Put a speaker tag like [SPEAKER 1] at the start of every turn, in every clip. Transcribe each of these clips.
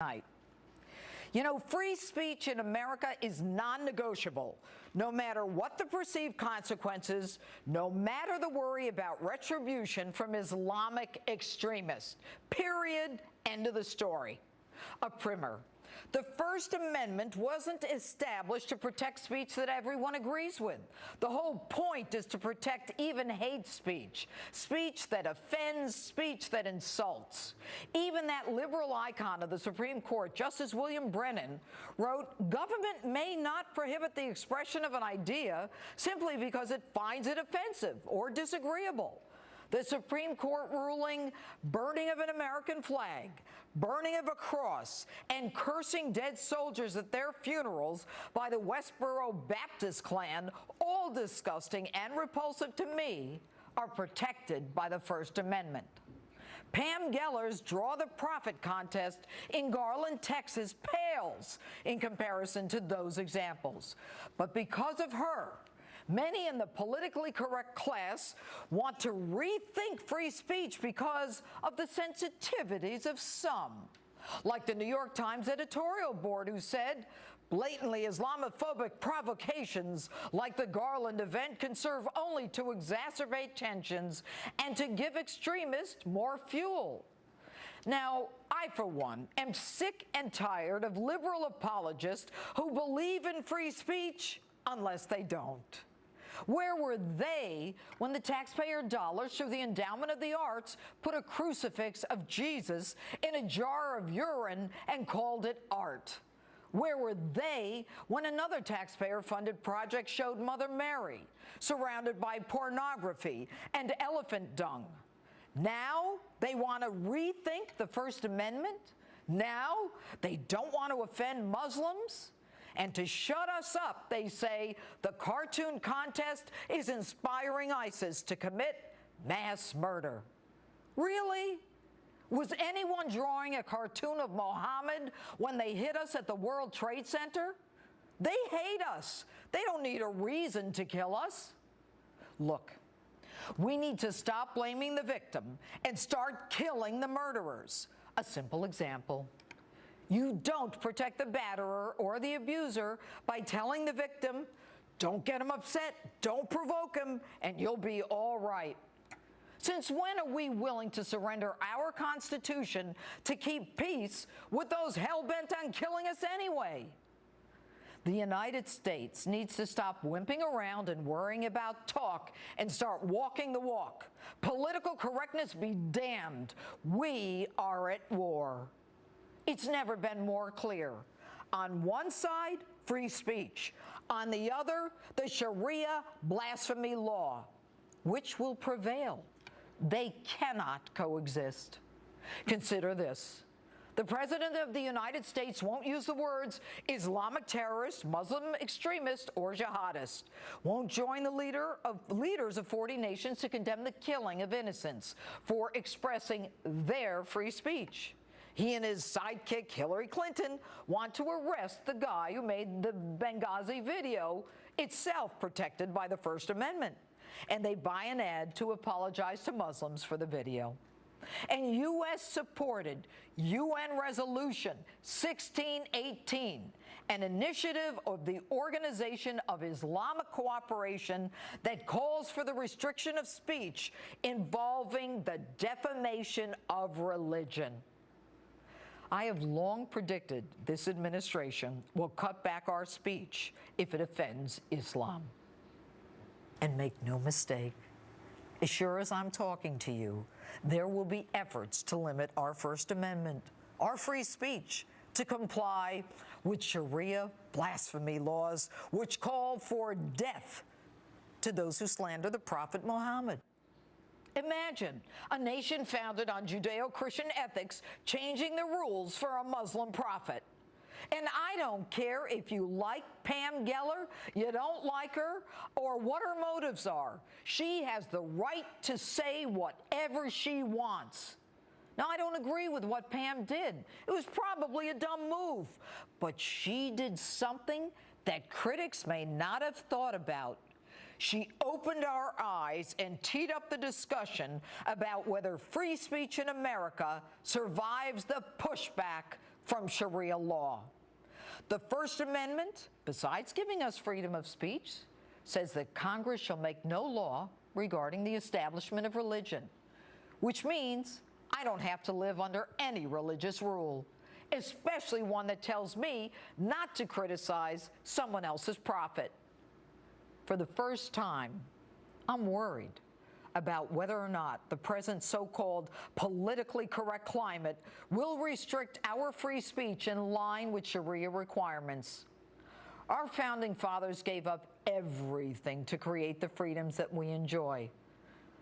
[SPEAKER 1] Night. You know, free speech in America is non-negotiable, no matter what the perceived consequences, no matter the worry about retribution from Islamic extremists. Period. End of the story. A primer. The First Amendment wasn't established to protect speech that everyone agrees with. The whole point is to protect even hate speech, speech that offends, speech that insults. Even that liberal icon of the Supreme Court, Justice William Brennan, wrote, "Government may not prohibit the expression of an idea simply because it finds it offensive or disagreeable." The Supreme Court ruling, burning of an American flag, burning of a cross, and cursing dead soldiers at their funerals by the Westboro Baptist Klan, all disgusting and repulsive to me, are protected by the First Amendment. Pam Geller's Draw the Profit contest in Garland, Texas pales in comparison to those examples. But because of her, many in the politically correct class want to rethink free speech because of the sensitivities of some. Like the New York Times editorial board, who said, blatantly Islamophobic provocations like the Garland event can serve only to exacerbate tensions and to give extremists more fuel. Now, I, for one, am sick and tired of liberal apologists who believe in free speech unless they don't. Where were they when the taxpayer dollars through the endowment of the arts put a crucifix of Jesus in a jar of urine and called it art? Where were they when another taxpayer-funded project showed Mother Mary surrounded by pornography and elephant dung? Now they want to rethink the First Amendment? Now they don't want to offend Muslims? And to shut us up, they say the cartoon contest is inspiring ISIS to commit mass murder. Really? Was anyone drawing a cartoon of Mohammed when they hit us at the World Trade Center? They hate us. They don't need a reason to kill us. Look, we need to stop blaming the victim and start killing the murderers. A simple example. You don't protect the batterer or the abuser by telling the victim, don't get him upset, don't provoke him, and you'll be all right. Since when are we willing to surrender our Constitution to keep peace with those hell-bent on killing us anyway? The United States needs to stop wimping around and worrying about talk and start walking the walk. Political correctness be damned. We are at war. It's never been more clear. On one side, free speech. On the other, the Sharia blasphemy law. Which will prevail? They cannot coexist. Consider this. The President of the United States won't use the words Islamic terrorist, Muslim extremist, or jihadist. Won't join the leaders of 40 nations to condemn the killing of innocents for expressing their free speech. He and his sidekick, Hillary Clinton, want to arrest the guy who made the Benghazi video, itself protected by the First Amendment. And they buy an ad to apologize to Muslims for the video. And U.S.-supported UN Resolution 1618, an initiative of the Organization of Islamic Cooperation that calls for the restriction of speech involving the defamation of religion. I have long predicted this administration will cut back our speech if it offends Islam. And make no mistake, as sure as I'm talking to you, there will be efforts to limit our First Amendment, our free speech, to comply with Sharia blasphemy laws, which call for death to those who slander the Prophet Muhammad. Imagine a nation founded on Judeo-Christian ethics changing the rules for a Muslim prophet. And I don't care if you like Pam Geller, you don't like her, or what her motives are. She has the right to say whatever she wants. Now, I don't agree with what Pam did. It was probably a dumb move. But she did something that critics may not have thought about. She opened our eyes and teed up the discussion about whether free speech in America survives the pushback from Sharia law. The First Amendment, besides giving us freedom of speech, says that Congress shall make no law regarding the establishment of religion, which means I don't have to live under any religious rule, especially one that tells me not to criticize someone else's prophet. For the first time, I'm worried about whether or not the present so-called politically correct climate will restrict our free speech in line with Sharia requirements. Our founding fathers gave up everything to create the freedoms that we enjoy.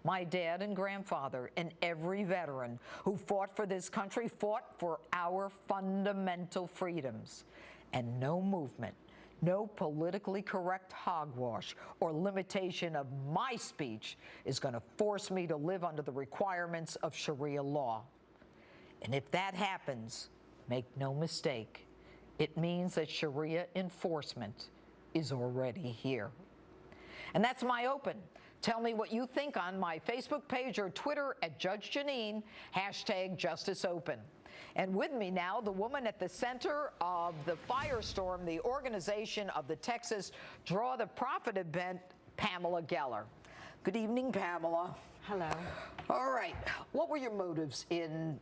[SPEAKER 1] My dad and grandfather and every veteran who fought for this country fought for our fundamental freedoms. And no movement, no politically correct hogwash or limitation of my speech is going to force me to live under the requirements of Sharia law. And if that happens, make no mistake, it means that Sharia enforcement is already here. And that's my open. Tell me what you think on my Facebook page or Twitter at Judge Jeanine, #JusticeOpen. And with me now, the woman at the center of the firestorm, the organization of the Texas Draw the Profit event, Pamela Geller. Good evening, Pamela.
[SPEAKER 2] Hello.
[SPEAKER 1] All right. What were your motives in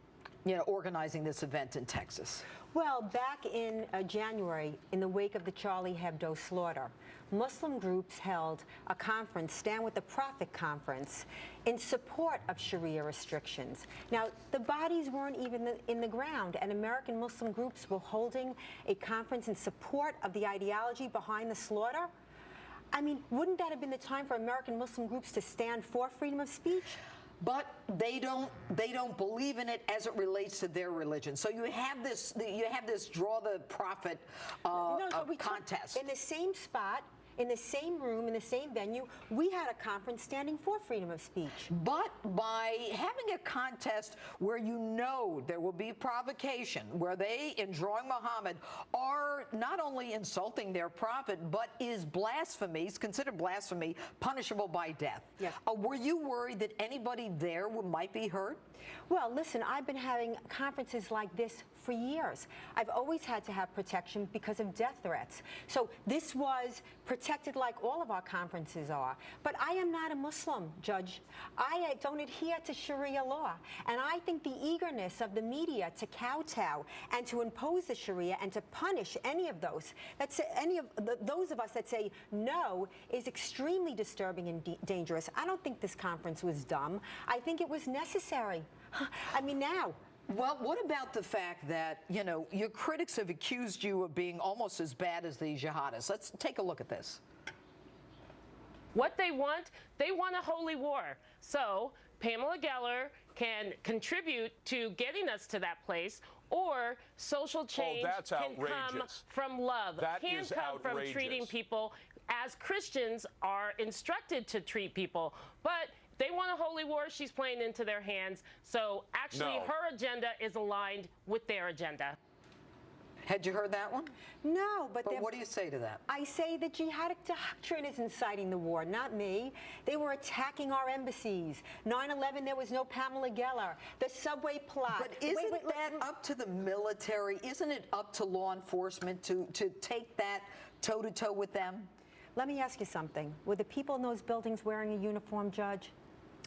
[SPEAKER 1] organizing this event in Texas?
[SPEAKER 2] Well, back in January, in the wake of the Charlie Hebdo slaughter, Muslim groups held a conference, Stand with the Prophet conference, in support of Sharia restrictions. Now, the bodies weren't even in the ground, and American Muslim groups were holding a conference in support of the ideology behind the slaughter. I mean, wouldn't that have been the time for American Muslim groups to stand for freedom of speech?
[SPEAKER 1] But they don't believe in it as it relates to their religion. So you have this Draw the Prophet contest.
[SPEAKER 2] In the same spot, in the same room, in the same venue, we had a conference standing for freedom of speech.
[SPEAKER 1] But by having a contest where there will be provocation, where they, in drawing Muhammad, are not only insulting their prophet, but is considered blasphemy, punishable by death.
[SPEAKER 2] Yes.
[SPEAKER 1] Were you worried that anybody there might be hurt?
[SPEAKER 2] Well, listen, I've been having conferences like this for years. I've always had to have protection because of death threats. So this was protected like all of our conferences are. But I am not a Muslim, Judge. I don't adhere to Sharia law. And I think the eagerness of the media to kowtow and to impose the Sharia and to punish any of those, those of us that say no, is extremely disturbing and dangerous. I don't think this conference was dumb. I think it was necessary. I mean, now.
[SPEAKER 1] Well, what about the fact that, your critics have accused you of being almost as bad as the jihadists? Let's take a look at this.
[SPEAKER 3] What they want a holy war. So Pamela Geller can contribute to getting us to that place, or social change can come from love.
[SPEAKER 4] That
[SPEAKER 3] can come from treating people as Christians are instructed to treat people. But they want a holy war. She's playing into their hands. So actually, her agenda is aligned with their agenda.
[SPEAKER 1] Had you heard that one?
[SPEAKER 2] No, but
[SPEAKER 1] what do you say to that?
[SPEAKER 2] I say the jihadic doctrine is inciting the war, not me. They were attacking our embassies. 9/11, there was no Pamela Geller. The subway plot.
[SPEAKER 1] But isn't that up to the military? Isn't it up to law enforcement to take that toe-to-toe with them?
[SPEAKER 2] Let me ask you something. Were the people in those buildings wearing a uniform, Judge?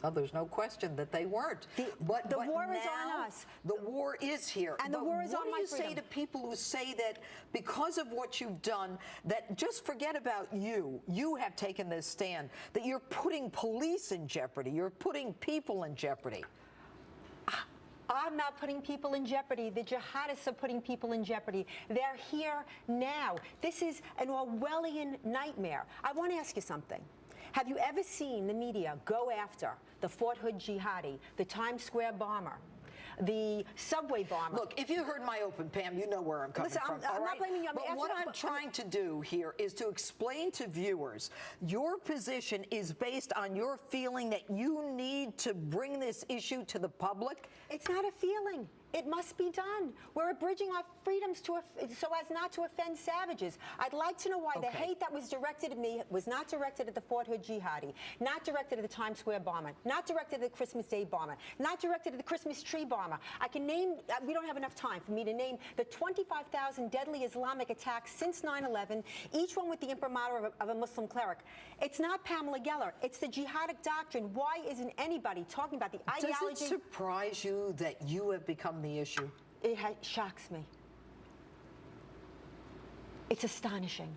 [SPEAKER 1] Oh, there's no question that they weren't. But
[SPEAKER 2] the war is on us.
[SPEAKER 1] The war is here.
[SPEAKER 2] And the war is on my freedom.
[SPEAKER 1] What do you say to people who say that because of what you've done, that just forget about you have taken this stand, that you're putting police in jeopardy, you're putting people in jeopardy?
[SPEAKER 2] I'm not putting people in jeopardy. The jihadists are putting people in jeopardy. They're here now. This is an Orwellian nightmare. I want to ask you something. Have you ever seen the media go after the Fort Hood jihadi, the Times Square bomber, the subway bomber?
[SPEAKER 1] Look, if you heard my open, Pam, you know where I'm coming from.
[SPEAKER 2] I'm not blaming you.
[SPEAKER 1] But what I'm trying to do here is to explain to viewers, your position is based on your feeling that you need to bring this issue to the public.
[SPEAKER 2] It's not a feeling. It must be done. We're abridging our freedoms so as not to offend savages. I'd like to know why the hate that was directed at me was not directed at the Fort Hood jihadi, not directed at the Times Square bomber, not directed at the Christmas Day bomber, not directed at the Christmas tree bomber. I can name, we don't have enough time for me to name the 25,000 deadly Islamic attacks since 9/11, each one with the imprimatur of a Muslim cleric. It's not Pamela Geller. It's the jihadic doctrine. Why isn't anybody talking about the ideology?
[SPEAKER 1] Does it surprise you that you have become the issue?
[SPEAKER 2] It shocks me. It's astonishing.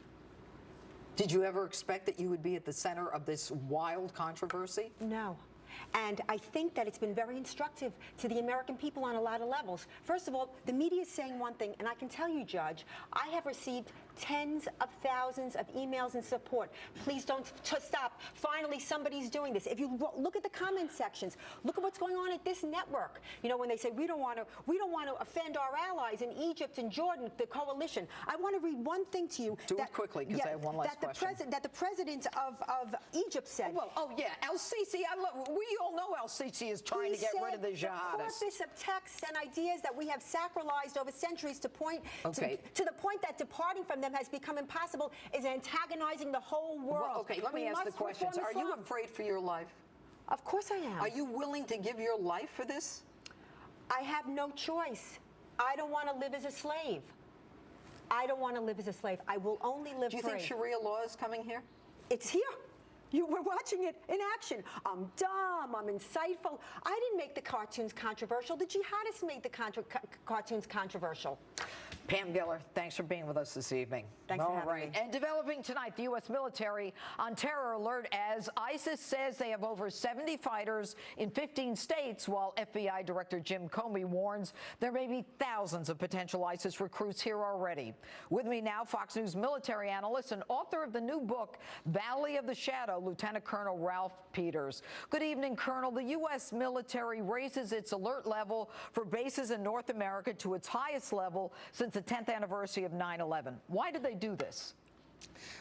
[SPEAKER 1] Did you ever expect that you would be at the center of this wild controversy?
[SPEAKER 2] No. And I think that it's been very instructive to the American people on a lot of levels. First of all, the media is saying one thing, and I can tell you, Judge, I have received tens of thousands of emails in support. Please don't stop. Finally, somebody's doing this. If you look at the comment sections, look at what's going on at this network. You know, when they say we don't want to offend our allies in Egypt and Jordan, the coalition. I want to read one thing to you.
[SPEAKER 1] Do it quickly, because I have one last question.
[SPEAKER 2] That the president of Egypt said.
[SPEAKER 1] Oh yeah, El-Sisi. We all know El-Sisi is trying to get rid of the jihadists.
[SPEAKER 2] The corpus of texts and ideas that we have sacralized over centuries to the point that departing from them has become impossible is antagonizing the whole world.
[SPEAKER 1] Well, okay, let me ask the questions. Are you afraid for your life?
[SPEAKER 2] Of course I am.
[SPEAKER 1] Are you willing to give your life for this?
[SPEAKER 2] I have no choice. I don't want to live as a slave. I don't want to live as a slave. I will only live free.
[SPEAKER 1] Do you think Sharia law is coming here?
[SPEAKER 2] It's here. We're watching it in action. I'm dumb. I'm insightful. I didn't make the cartoons controversial. The jihadists made the cartoons controversial.
[SPEAKER 1] Pam Geller, thanks for being with us this evening.
[SPEAKER 2] Thanks for having me.
[SPEAKER 1] And developing tonight, the U.S. military on terror alert as ISIS says they have over 70 fighters in 15 states, while FBI Director Jim Comey warns there may be thousands of potential ISIS recruits here already. With me now, Fox News military analyst and author of the new book, Valley of the Shadow, Lieutenant Colonel Ralph Peters. Good evening, Colonel. The U.S. military raises its alert level for bases in North America to its highest level since the 10th anniversary of 9/11. Why did they do this?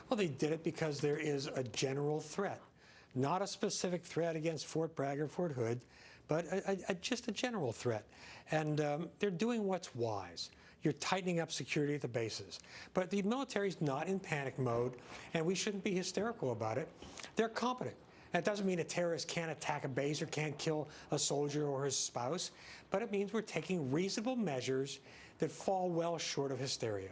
[SPEAKER 4] Well, they did it because there is a general threat, not a specific threat against Fort Bragg or Fort Hood, but just a general threat. And they're doing what's wise. You're tightening up security at the bases. But the military's not in panic mode, and we shouldn't be hysterical about it. They're competent. That doesn't mean a terrorist can't attack a base or can't kill a soldier or his spouse, but it means we're taking reasonable measures that fall well short of hysteria.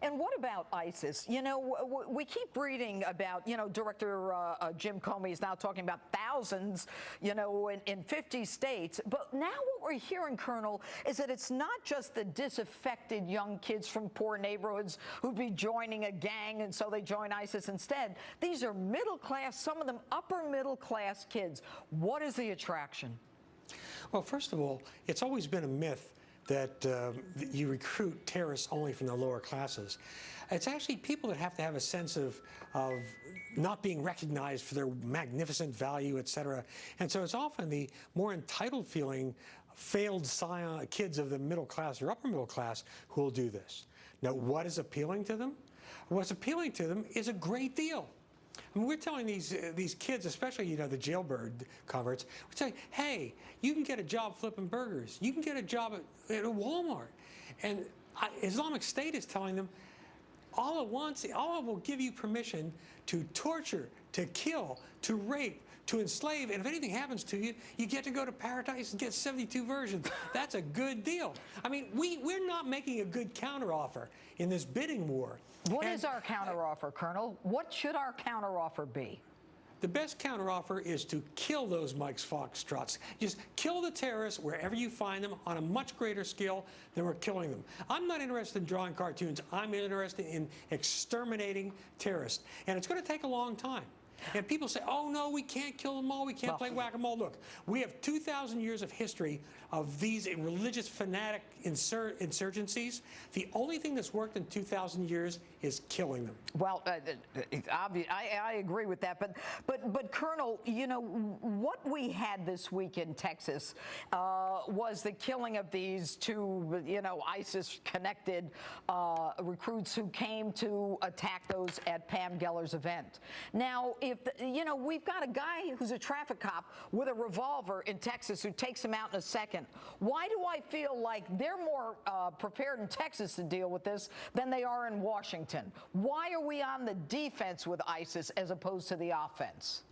[SPEAKER 1] And what about ISIS? You know, we keep reading about, you know, Director Jim Comey is now talking about thousands, you know, in 50 states. But now what we're hearing, Colonel, is that it's not just the disaffected young kids from poor neighborhoods who'd be joining a gang and so they join ISIS instead. These are middle class, some of them upper middle class kids. What is the attraction?
[SPEAKER 4] Well, first of all, it's always been a myth that you recruit terrorists only from the lower classes. It's actually people that have to have a sense of not being recognized for their magnificent value, et cetera. And so it's often the more entitled feeling, failed kids of the middle class or upper middle class who will do this. Now, what is appealing to them? What's appealing to them is a great deal. I mean, we're telling these kids, especially, you know, the jailbird converts, we're saying, hey, you can get a job flipping burgers. You can get a job at a Walmart. And Islamic State is telling them, all at once, all will give you permission to torture, to kill, to rape, to enslave, and if anything happens to you, you get to go to paradise and get 72 versions. That's a good deal. I mean, we're not making a good counteroffer in this bidding war.
[SPEAKER 1] What is our counteroffer, Colonel? What should our counteroffer be?
[SPEAKER 4] The best counteroffer is to kill those Mike's Foxtrots. Just kill the terrorists wherever you find them on a much greater scale than we're killing them. I'm not interested in drawing cartoons. I'm interested in exterminating terrorists. And it's going to take a long time. And people say, oh, no, we can't kill them all. We can't play whack-a-mole. Look, we have 2,000 years of history of these religious fanatic insurgencies. The only thing that's worked in 2,000 years is killing them.
[SPEAKER 1] Well, it's obvious. I agree with that. But Colonel, you know, what we had this week in Texas was the killing of these two, you know, ISIS-connected recruits who came to attack those at Pam Geller's event. Now, you know, we've got a guy who's a traffic cop with a revolver in Texas who takes him out in a second. second. Why do I feel like they're more prepared in Texas to deal with this than they are in Washington? Why are we on the defense with ISIS as opposed to the offense?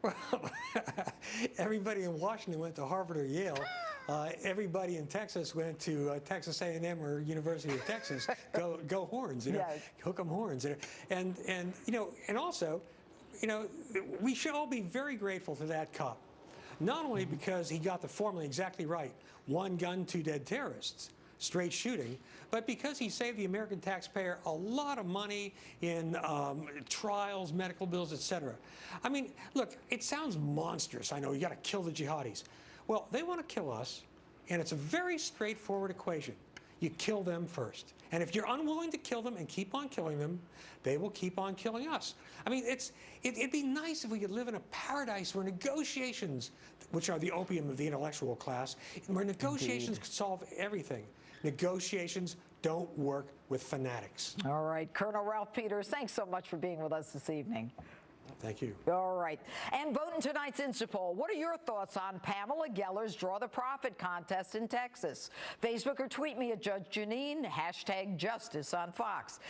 [SPEAKER 4] Well, everybody in Washington went to Harvard or Yale. Everybody in Texas went to Texas A&M or University of Texas. Go Horns,
[SPEAKER 1] Yes.
[SPEAKER 4] Hook 'em horns, and and also, we should all be very grateful to that cop, not only because he got the formula exactly right, 1 gun, 2 dead terrorists, straight shooting, but because he saved the American taxpayer a lot of money in trials, medical bills, etc. I mean, look, it sounds monstrous. I know you got to kill the jihadis. Well, they want to kill us, and it's a very straightforward equation. You kill them first. And if you're unwilling to kill them and keep on killing them, they will keep on killing us. I mean, it'd be nice if we could live in a paradise where negotiations, which are the opium of the intellectual class, where negotiations could solve everything. Negotiations don't work with fanatics.
[SPEAKER 1] All right, Colonel Ralph Peters, thanks so much for being with us this evening.
[SPEAKER 4] Thank you.
[SPEAKER 1] All right. And vote in tonight's Insta poll. What are your thoughts on Pamela Geller's Draw the Profit contest in Texas? Facebook or tweet me at Judge Jeanine, #Justice on Fox.